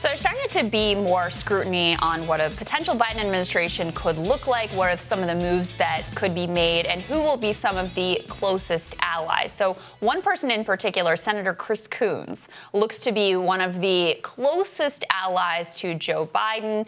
So there's starting to be more scrutiny on what a potential Biden administration could look like, what are some of the moves that could be made, and who will be some of the closest allies. So one person in particular, Senator Coons, looks to be one of the closest allies to Joe Biden.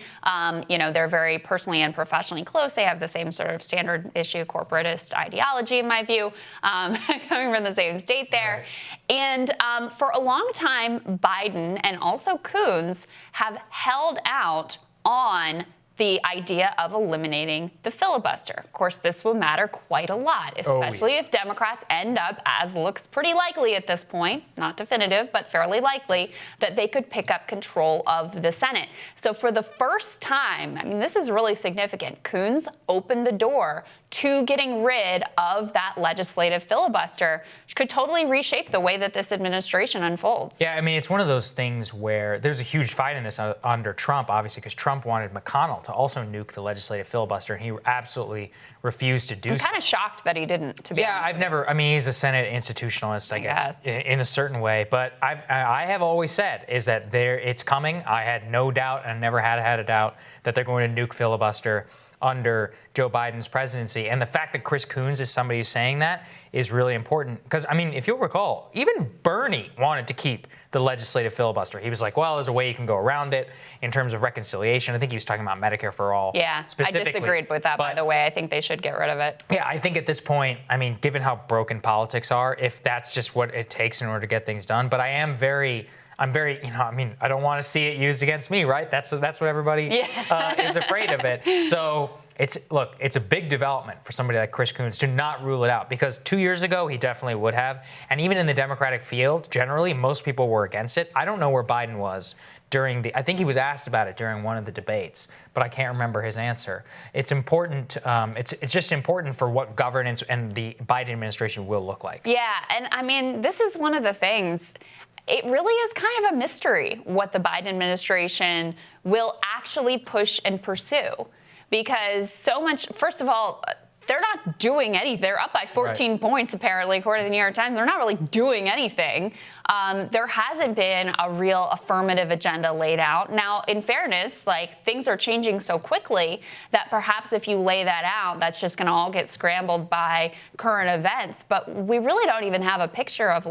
They're very personally and professionally close. They have the same sort of standard issue corporatist ideology, in my view, coming from the same state there. Right. And for a long time, Biden and also Coons have held out on the idea of eliminating the filibuster. Of course, this will matter quite a lot, especially if Democrats end up, as looks pretty likely at this point, not definitive, but fairly likely, that they could pick up control of the Senate. So for the first time, I mean, this is really significant. Coons opened the door to getting rid of that legislative filibuster, which could totally reshape the way that this administration unfolds. Yeah, I mean, it's one of those things where there's a huge fight in this under Trump, obviously, because Trump wanted McConnell to also nuke the legislative filibuster, and he absolutely refused to do so. I'm kind of shocked that he didn't, to be honest. I mean, he's a Senate institutionalist, I guess. In a certain way. But I have always said is that it's coming. I had no doubt and never had a doubt that they're going to nuke filibuster under Joe Biden's presidency. And the fact that Chris Coons is somebody who's saying that is really important. Because, I mean, if you'll recall, even Bernie wanted to keep the legislative filibuster. He was like, well, there's a way you can go around it in terms of reconciliation. I think he was talking about Medicare for all. Yeah, I disagreed with that, by the way. I think they should get rid of it. Yeah, I think at this point, I mean, given how broken politics are, if that's just what it takes in order to get things done. But I'm very, I don't want to see it used against me, right? That's what everybody is afraid of it. So it's a big development for somebody like Chris Coons to not rule it out, because 2 years ago he definitely would have. And even in the Democratic field, generally, most people were against it. I don't know where Biden was I think he was asked about it during one of the debates, but I can't remember his answer. It's important. It's just important for what governance and the Biden administration will look like. Yeah, and I mean, this is one of the things. It really is kind of a mystery what the Biden administration will actually push and pursue, because so much, first of all, they're not doing anything. They're up by 14 points, apparently, according to the New York Times. They're not really doing anything. There hasn't been a real affirmative agenda laid out. Now, in fairness, things are changing so quickly that perhaps if you lay that out, that's just going to all get scrambled by current events. But we really don't even have a picture of,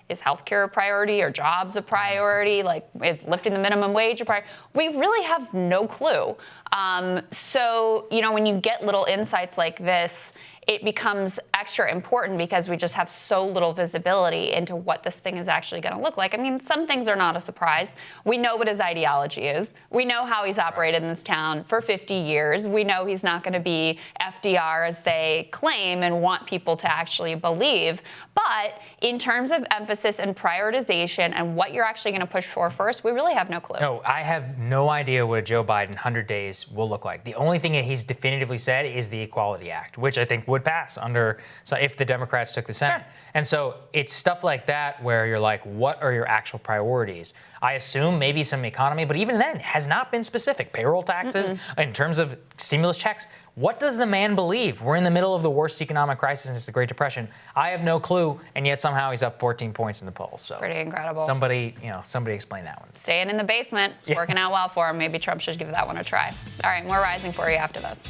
is healthcare a priority or jobs a priority? Is lifting the minimum wage a priority? We really have no clue. So, when you get little insights like this, it becomes extra important because we just have so little visibility into what this thing is actually going to look like. I mean, some things are not a surprise. We know what his ideology is. We know how he's operated in this town for 50 years. We know he's not going to be FDR as they claim and want people to actually believe. But in terms of emphasis and prioritization and what you're actually going to push for first, we really have no clue. No, I have no idea what a Joe Biden 100 days will look like. The only thing that he's definitively said is the Equality Act, which I think would pass if the Democrats took the Senate. Sure. And so it's stuff like that where you're like, what are your actual priorities? I assume maybe some economy, but even then has not been specific. Payroll taxes, in terms of stimulus checks. What does the man believe? We're in the middle of the worst economic crisis since the Great Depression. I have no clue, and yet somehow he's up 14 points in the polls. So pretty incredible. Somebody explain that one. Staying in the basement. It's working out well for him. Maybe Trump should give that one a try. All right, more Rising for you after this.